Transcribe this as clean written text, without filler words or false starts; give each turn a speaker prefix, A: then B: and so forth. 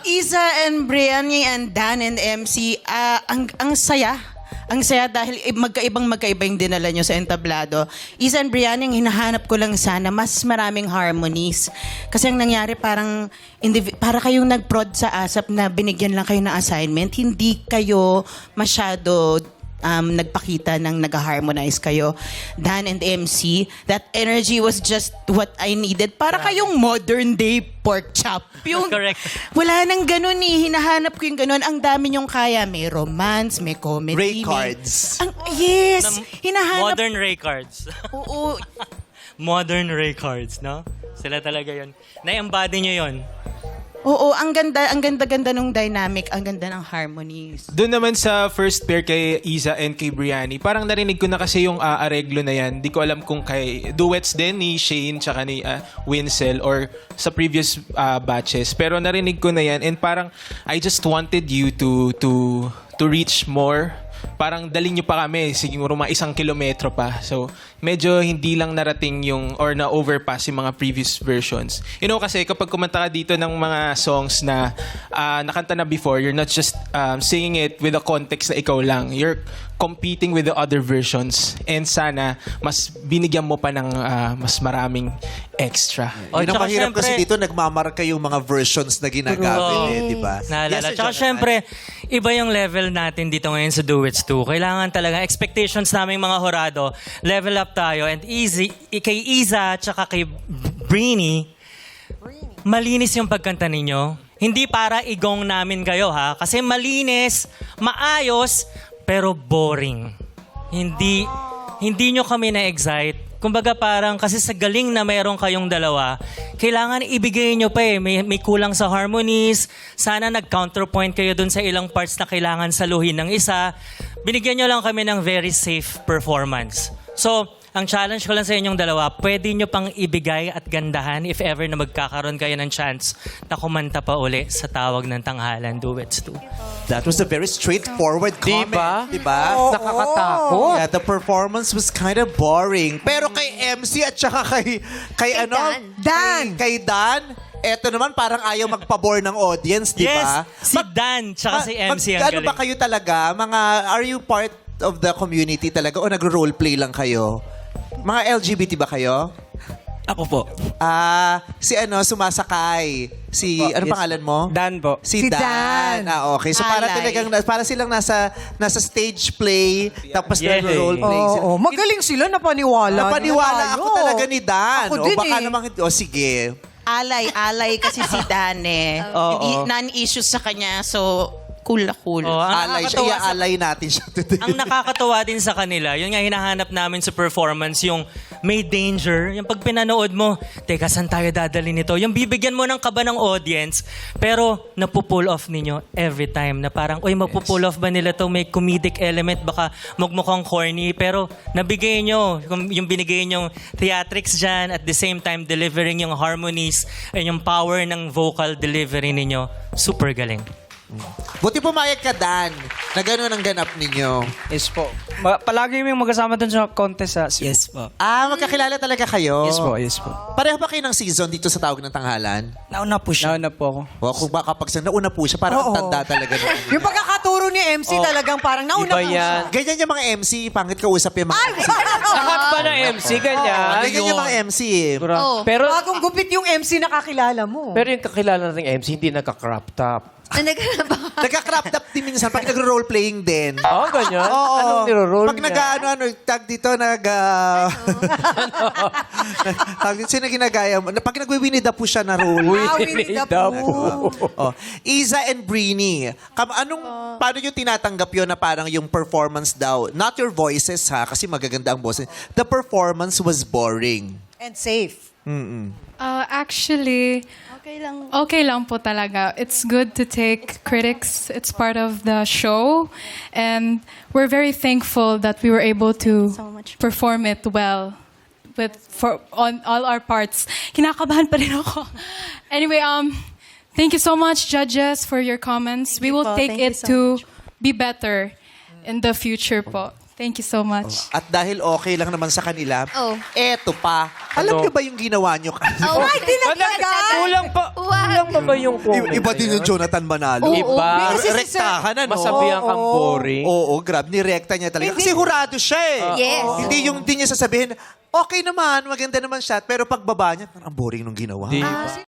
A: Isa and Brianny and Dan and MC, ang saya. Ang saya dahil magkaiba yung dinala nyo sa entablado. Isa and Brianny, ang hinahanap ko lang sana, mas maraming harmonies. Kasi ang nangyari parang, para kayong nag-prod sa ASAP na binigyan lang kayo ng assignment, hindi kayo masyado nagpakita ng nag-harmonize kayo. Dan and MC, that energy was just what I needed. Para kayong modern day pork chop. Yung,
B: Correct.
A: wala nang ganun eh. Hinahanap ko yung ganun. Ang dami nyong kaya. May romance, may comedy.
C: Ray cards.
A: Yes! Hinahanap.
B: Modern Ray cards.
A: Oo.
B: Modern Ray cards, no? Sila talaga yun. Na-embody nyo yun.
A: Oo, ang ganda nung dynamic, ang ganda ng harmonies.
D: Doon naman sa first pair kay Iza and kay Brianny, parang narinig ko na kasi yung areglo na yan. Di ko alam kung kay duets din ni Shane tsaka ni Winsel or sa previous batches. Pero narinig ko na yan and parang I just wanted you to reach more. Parang dalhin nyo pa kami, siguro mga 1 kilometro pa. So, medyo hindi lang narating yung, or na-overpass yung mga previous versions. You know, kasi kapag kumanta ka dito ng mga songs na nakanta na before, you're not just singing it with the context na ikaw lang. You're competing with the other versions. And sana, mas binigyan mo pa ng mas maraming extra.
C: Yun ang
B: tsaka
C: mahirap kasi
B: syempre-
C: dito, nagmamarka yung mga versions na ginagamit di ba?
B: Naalala.
C: Yes,
B: Tsaka
C: Jonathan.
B: syempre, iba yung level natin dito ngayon sa Duets 2. Kailangan talaga, expectations naming mga horado, level up tayo. And kay Iza, tsaka kay Brini, malinis yung pagkanta ninyo. Hindi para igong namin kayo, ha? Kasi malinis, maayos, pero boring. Hindi nyo kami na-excite. Kumbaga parang kasi sa galing na meron kayong dalawa, kailangan ibigay nyo pa eh. May kulang sa harmonies. Sana nag-counterpoint kayo dun sa ilang parts na kailangan saluhin ng isa. Binigyan nyo lang kami ng very safe performance. So, ang challenge ko lang sa inyong dalawa, pwede nyo pang ibigay at gandahan if ever na magkakaroon kayo ng chance na kumanta pa uli sa Tawag ng Tanghalan Duets 2.
C: That was a very straightforward comment. Diba?
E: Nakakatakot.
C: Yeah, the performance was kind of boring. Pero kay MC at saka kay ano?
E: Dan.
C: Kay Dan, eto naman parang ayaw magpabor ng audience, di ba?
B: Yes, si Dan tsaka si MC ang
C: Ano
B: galing.
C: ba kayo talaga? Are you part of the community talaga o nagro-roleplay lang kayo? Mga LGBT ba kayo?
F: Ako po.
C: Sumasakay. Ano pangalan mo?
F: Dan po.
C: Si
E: Si
C: Dan.
E: Dan.
C: Okay. So para
A: Alay.
C: talagang para silang nasa stage play tapos
B: Yeah.
C: nagro-roleplay sila.
E: Oo, magaling sila, napaniwala.
C: Napaniwala
E: Tayo.
C: ako talaga ni Dan.
E: Ako din
C: baka
E: eh.
C: naman, sige.
A: Alay kasi si Dan eh. Hindi, non-issues sa kanya, so cool na cool.
B: Oh, ang
C: Alay siya.
B: nakakatawa sa-
C: Iaalay natin siya today.
B: Ang nakakatawa din sa kanila, yun nga hinahanap namin sa performance, yung may danger. Yung pag pinanood mo, teka, saan tayo dadalhin nito? Yung bibigyan mo ng kaba ng audience, pero napupull off ninyo every time. Na parang, uy, mapupull off ba nila to? May comedic element, baka magmukhang corny. Pero nabigay nyo, yung binigay nyong theatrics dyan, at the same time delivering yung harmonies, and yung power ng vocal delivery ninyo, super galing.
C: Buti pumayag ka, Dan, na gano'n ang ganap ninyo.
F: Yes po. Palagi yung magkasama dun sa contest sa... Yes po.
C: Magkakilala talaga kayo?
F: Yes po, yes po.
C: Pareho ba kayo ng season dito sa Tawag ng Tanghalan?
F: Nauna po siya. Nauna po ako.
C: O, kung baka pag nauna po siya, parang ang tanda talaga.
E: Yung pagkakaturo ni MC talagang parang nauna
F: Iba
E: po
F: yan.
E: siya.
C: Ganyan yung mga MC, pangit kausap yung mga MC.
F: Lahat ba na MC? Ganyan.
C: Ganyan yung mga MC eh.
F: Pero,
E: Bagong gupit yung MC na kakilala mo.
G: Pero yung kakilala nating MC, hindi nagka-crop top.
C: Nagka-crop up din minsan pag nagro-role-playing din.
G: Oo, ganyan?
C: Oo.
G: Anong niro-roll
C: Pag
G: niya?
C: tag dito, tag dito, sino ginagaya mo? Pag nagwi-Winnie the Pooh siya na role.
E: Winnie the Pooh.
C: Oh. Iza and Brini, paano yung tinatanggap yun na parang yung performance daw? Not your voices ha, kasi magaganda ang boses. The performance was boring.
E: And safe.
H: Actually, okay lang po talaga. It's good to take critics. It's part of the show. And we're very thankful that we were able to perform it well on all our parts. Kinakabahan pa rin ako. Anyway, thank you so much, judges, for your comments. We will take it to be better in the future po. Thank you so much.
C: At dahil okay lang naman sa kanila, eto pa, Alam niyo ba yung ginawa niyo?
E: Ay, dinagdagan!
G: Kulang pa ba yung comment?
C: Iba din yung Jonathan Manalo.
G: Iba.
C: Rektahan, ano?
G: Masabihan kang boring.
C: Oo, grab. Nirekta niya talaga. Kasi hurado siya eh.
I: Yes.
C: Hindi niya sasabihin, okay naman, maganda naman siya. Pero pagbaba niya, parang ang boring nung ginawa.
G: Di ba?